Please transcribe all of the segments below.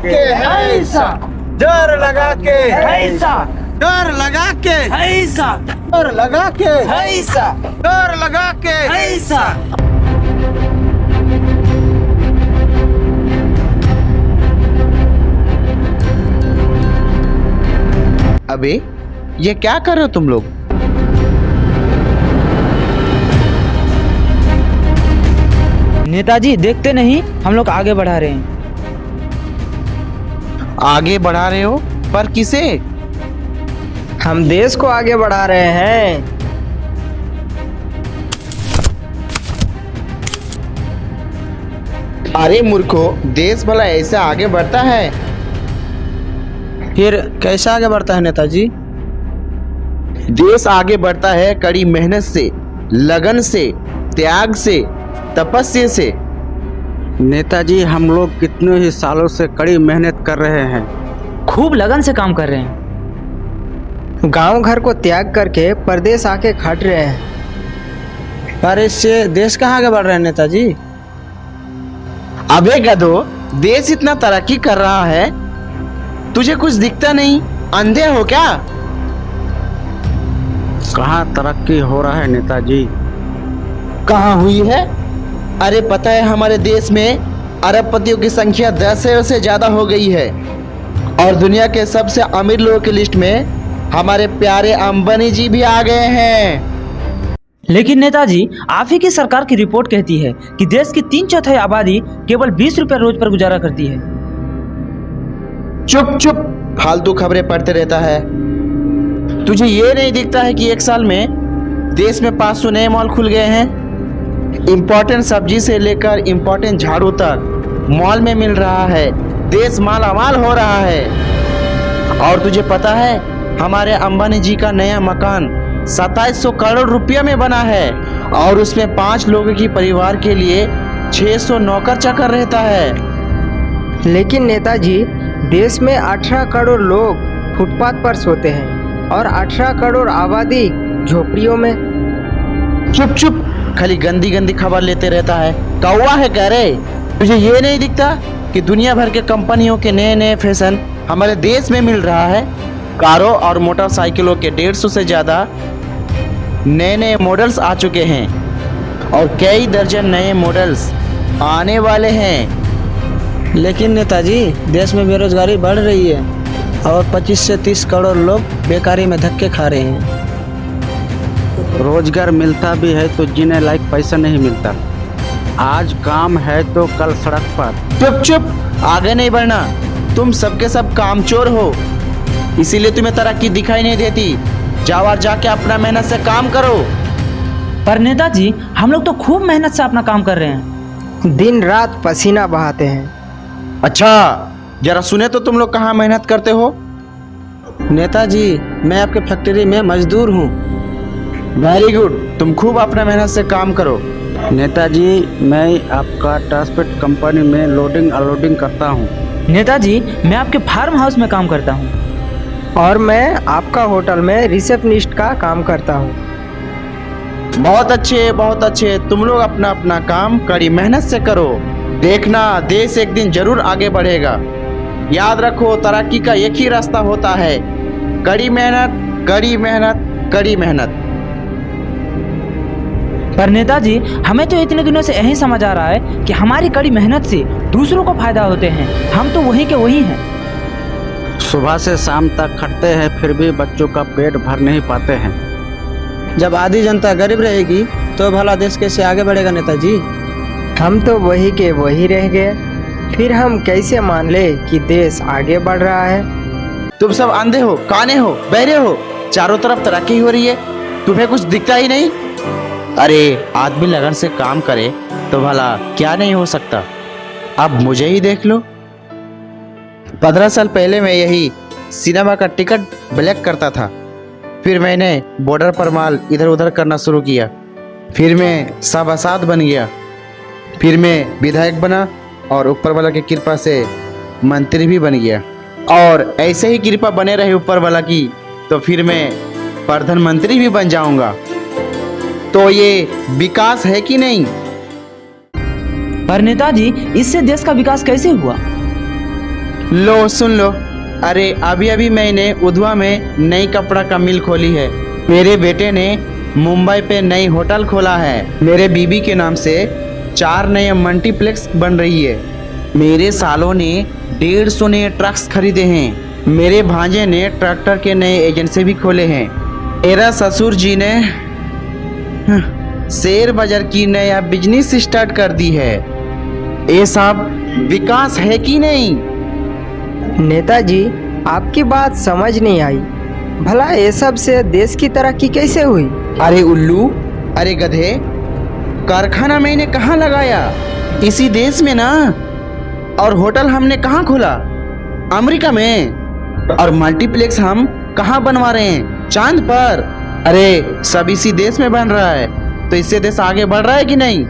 के ऐसा जोर लगा के ऐसा जोर लगा के ऐसा जोर लगा के ऐसा जोर लगा के ऐसा। अबे ये क्या कर रहे हो तुम लोग? नेताजी देखते नहीं, हम लोग आगे बढ़ा रहे हैं। आगे बढ़ा रहे हो पर किसे? हम देश को आगे बढ़ा रहे हैं। अरे मूर्खो, देश भला ऐसे आगे बढ़ता है? फिर कैसे आगे बढ़ता है नेताजी? देश आगे बढ़ता है कड़ी मेहनत से, लगन से, त्याग से, तपस्या से। नेताजी हम लोग कितने ही सालों से कड़ी मेहनत कर रहे हैं। खूब लगन से काम कर रहे हैं। गांव घर को त्याग करके परदेश आके खट रहे हैं। पर इससे देश कहाँ आगे बढ़ रहे हैं नेताजी? अबे गधो, देश इतना तरक्की कर रहा है, तुझे कुछ दिखता नहीं? अंधे हो क्या? कहाँ तरक्की हो रहा है नेताजी? कहाँ हुई है? अरे पता है हमारे देश में अरबपतियों की संख्या 10 से ज्यादा हो गई है और दुनिया के सबसे अमीर लोगों की लिस्ट में हमारे प्यारे अंबानी जी भी आ गए हैं। लेकिन नेताजी, आप ही की सरकार की रिपोर्ट कहती है कि देश की 3/4 आबादी केवल 20 रुपए रोज पर गुजारा करती है। चुप चुप, फालतू खबरें पढ़ते रहता है। तुझे ये नहीं दिखता है कि एक साल में देश में 500 नए मॉल खुल गए हैं? इम्पोर्टेंट सब्जी से लेकर इम्पोर्टेंट झाड़ू तक मॉल में मिल रहा है। देश मालामाल हो रहा है। और तुझे पता है हमारे अंबानी जी का नया मकान 2700 करोड़ रुपया में बना है और उसमें 5 लोगों की परिवार के लिए 600 नौकर चाकर रहता है। लेकिन नेताजी, देश में 18 करोड़ लोग फुटपाथ पर सोते हैं और 18 करोड़ आबादी झोपड़ियों में। चुप चुप, खाली गंदी गंदी खबर लेते रहता है। कौवा है कह रहे? तुझे ये नहीं दिखता कि दुनिया भर के कंपनियों के नए नए फैशन हमारे देश में मिल रहा है? कारों और मोटरसाइकिलों के 150 से ज़्यादा नए नए मॉडल्स आ चुके हैं और कई दर्जन नए मॉडल्स आने वाले हैं। लेकिन नेताजी, देश में बेरोजगारी बढ़ रही है और 25 से 30 करोड़ लोग बेकारी में धक्के खा रहे हैं। रोजगार मिलता भी है तो जीने लायक पैसा नहीं मिलता। आज काम है तो कल सड़क पर। चुप चुप, आगे नहीं बढ़ना। तुम सबके सब कामचोर हो, इसीलिए तुम्हें तरक्की दिखाई नहीं देती। जाओ और जाके अपना मेहनत से काम करो। पर नेताजी, हम लोग तो खूब मेहनत से अपना काम कर रहे हैं। दिन रात पसीना बहाते हैं। अच्छा, जरा सुने तो तुम लोग कहाँ मेहनत करते हो? नेताजी, मैं आपके फैक्ट्री में मजदूर हूँ। वेरी गुड, तुम खूब अपना मेहनत से काम करो। नेताजी, मैं आपका ट्रांसपोर्ट कंपनी में लोडिंग अनलोडिंग करता हूँ। नेताजी, मैं आपके फार्म हाउस में काम करता हूँ। और मैं आपका होटल में रिसेप्शनिस्ट का काम करता हूँ। बहुत अच्छे, बहुत अच्छे। तुम लोग अपना अपना काम कड़ी मेहनत से करो। देखना, देश एक दिन जरूर आगे बढ़ेगा। याद रखो, तरक्की का एक ही रास्ता होता है, कड़ी मेहनत, कड़ी मेहनत, कड़ी मेहनत। पर नेताजी, हमें तो इतने दिनों से यही समझ आ रहा है कि हमारी कड़ी मेहनत से दूसरों को फायदा होते हैं। हम तो वही के वही हैं। सुबह से शाम तक खटते हैं फिर भी बच्चों का पेट भर नहीं पाते हैं। जब आधी जनता गरीब रहेगी तो भला देश कैसे आगे बढ़ेगा नेताजी? हम तो वही के वही रह गए, फिर हम कैसे मान ले कि देश आगे बढ़ रहा है? तुम सब अंधे हो, काने हो, बहरे हो? चारों तरफ तरक्की हो रही है, तुम्हें कुछ दिखता ही नहीं? अरे आदमी लगन से काम करे तो भला क्या नहीं हो सकता। अब मुझे ही देख लो। 15 साल पहले मैं यही सिनेमा का टिकट ब्लैक करता था। फिर मैंने बॉर्डर पर माल इधर उधर करना शुरू किया। फिर मैं सभासद बन गया। फिर मैं विधायक बना और ऊपर वाला की कृपा से मंत्री भी बन गया। और ऐसे ही कृपा बने रहे ऊपर वाला की तो फिर मैं प्रधानमंत्री भी बन जाऊंगा। तो ये विकास है कि नहीं? पर नेताजी, इससे देश का विकास कैसे हुआ? लो सुन लो। अरे अभी अभी मैंने उधवा में नई कपड़ा का मिल खोली है। मेरे बेटे ने मुंबई पे नई होटल खोला है। मेरे बीबी के नाम से 4 नए मल्टीप्लेक्स बन रही है। मेरे सालों ने 150 नए ट्रक्स खरीदे हैं। मेरे भांजे ने ट्रैक्टर के नए एजेंसी भी खोले हैं। मेरा ससुर जी ने शेयर बाजार की नया बिजनेस स्टार्ट कर दी है। ये सब विकास है कि नहीं? नेताजी, आपकी बात समझ नहीं आई। भला ये सब से देश की तरक्की कैसे हुई? अरे उल्लू, अरे गधे, कारखाना मैंने कहाँ लगाया? इसी देश में ना। और होटल हमने कहाँ खोला? अमेरिका में। और मल्टीप्लेक्स हम कहाँ बनवा रहे हैं? चांद पर। अरे सब इसी देश में बन रहा है, तो इससे देश आगे बढ़ रहा है कि नहीं?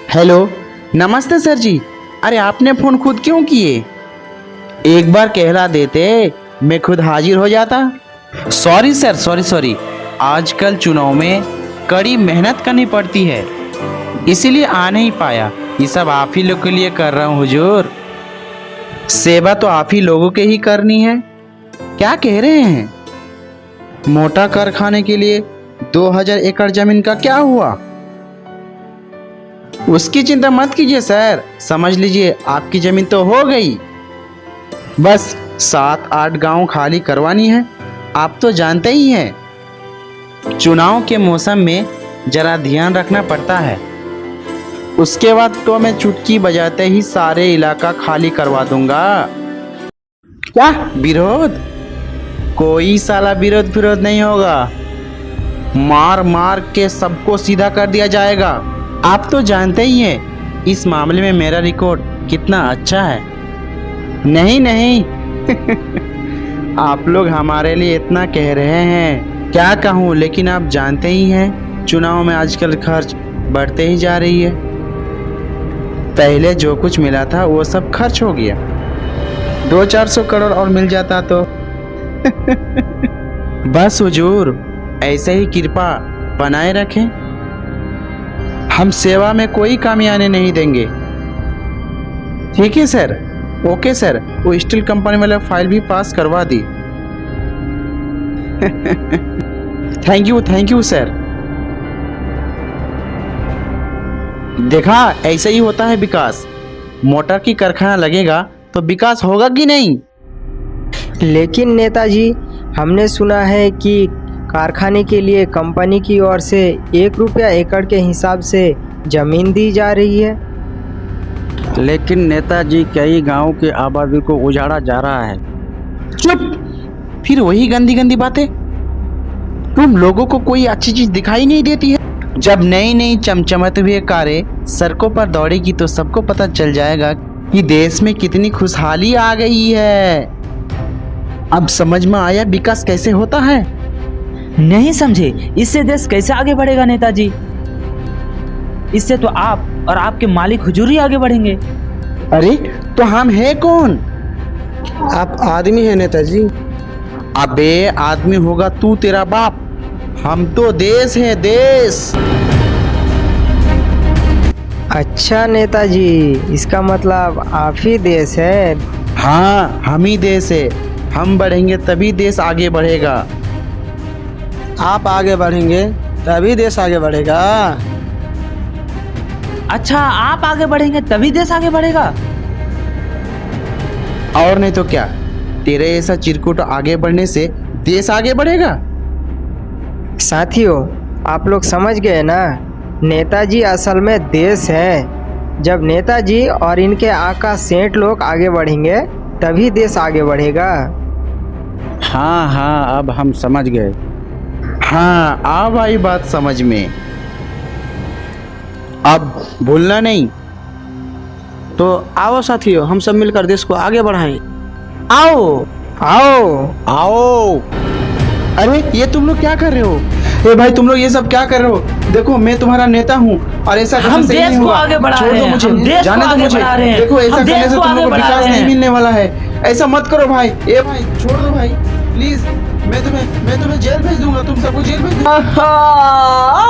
हेलो, नमस्ते सर जी। अरे आपने फोन खुद क्यों किए? एक बार कहला देते, मैं खुद हाजिर हो जाता। Sorry sir, sorry. आजकल चुनाव में कड़ी मेहनत करनी पड़ती है, इसीलिए आ नहीं पाया। ये सब आप ही लोग के लिए कर रहा हूँ हुजूर। सेवा तो आप ही लोगों के ही करनी है। क्या कह रहे हैं? मोटा कारखाने के लिए 2000 एकड़ जमीन का क्या हुआ? उसकी चिंता मत कीजिए सर, समझ लीजिए आपकी जमीन तो हो गई। बस 7-8 गांव खाली करवानी है। आप तो जानते ही हैं, चुनाव के मौसम में जरा ध्यान रखना पड़ता है। उसके बाद तो मैं चुटकी बजाते ही सारे इलाका खाली करवा दूंगा। क्या विरोध? कोई साला विरोध नहीं होगा। मार मार के सबको सीधा कर दिया जाएगा। आप तो जानते ही हैं इस मामले में मेरा रिकॉर्ड कितना अच्छा है। नहीं आप लोग हमारे लिए इतना कह रहे हैं, क्या कहूँ, लेकिन आप जानते ही हैं चुनाव में आजकल खर्च बढ़ते ही जा रही है। पहले जो कुछ मिला था वो सब खर्च हो गया। 200-400 करोड़ और मिल जाता तो बस हुजूर, ऐसे ही कृपा बनाए रखें। हम सेवा में कोई कमी आने नहीं देंगे। ठीक है सर, ओके सर। वो स्टील कंपनी वाला फाइल भी पास करवा दी। Thank you sir. देखा, ऐसे ही होता है विकास। मोटर की कारखाना लगेगा तो विकास होगा कि नहीं? लेकिन नेताजी, हमने सुना है कि कारखाने के लिए कंपनी की ओर से 1 रुपया एकड़ के हिसाब से जमीन दी जा रही है। लेकिन नेताजी, कई गांव की आबादी को उजाड़ा जा रहा है। चुप! फिर वही गंदी बातें। तुम लोगों को कोई अच्छी चीज दिखाई नहीं देती है? जब नई चमचमाते हुए कारें सड़कों पर दौड़ेगी तो सबको पता चल जाएगा कि देश में कितनी खुशहाली आ गई है। अब समझ में आया विकास कैसे होता है? नहीं समझे, इससे देश कैसे आगे बढ़ेगा नेताजी? इससे तो आप और आपके मालिक हुजूर ही आगे बढ़ेंगे। अरे तो हम है कौन? आप आदमी हैं नेताजी। अबे आदमी होगा तू, तेरा बाप। हम तो देश है, देश। अच्छा नेताजी, इसका मतलब आप ही देश है। हाँ, हम ही देश है। हम बढ़ेंगे तभी देश आगे बढ़ेगा। आप आगे बढ़ेंगे तभी देश आगे बढ़ेगा। अच्छा, आप आगे बढ़ेंगे तभी देश आगे बढ़ेगा। और नहीं तो क्या, तेरे ऐसा चिरकुट आगे बढ़ने से देश आगे बढ़ेगा। साथियों, आप लोग समझ गए ना, नेताजी असल में देश है। जब नेताजी और इनके आका सेठ लोग आगे बढ़ेंगे तभी देश आगे बढ़ेगा। हाँ, अब हम समझ गए। हाँ, अब आई बात समझ में। अब भूलना नहीं। तो आओ साथियों, हम सब मिलकर देश को आगे बढ़ाएं। आओ। अरे ये तुम लोग क्या कर रहे हो? ए भाई, तुम लोग ये सब क्या कर रहे हो? देखो, मैं तुम्हारा नेता हूँ और ऐसा करने हम से देश नहीं को होगा। आगे बढ़ा छोड़ रहे दो हैं, मुझे, हम देश को जाने दो आगे मुझे। बढ़ा रहे हैं, देखो, ऐसा हम करने देश से को तुम लोग आगे को बढ़ा विकास रहे नहीं हैं। मिलने वाला है। ऐसा मत करो भाई। ए भाई, छोड़ दो भाई। प्लीज मैं तुम्हें जेल भेज दूंगा, तुम सबको जेल भेज दूंगा।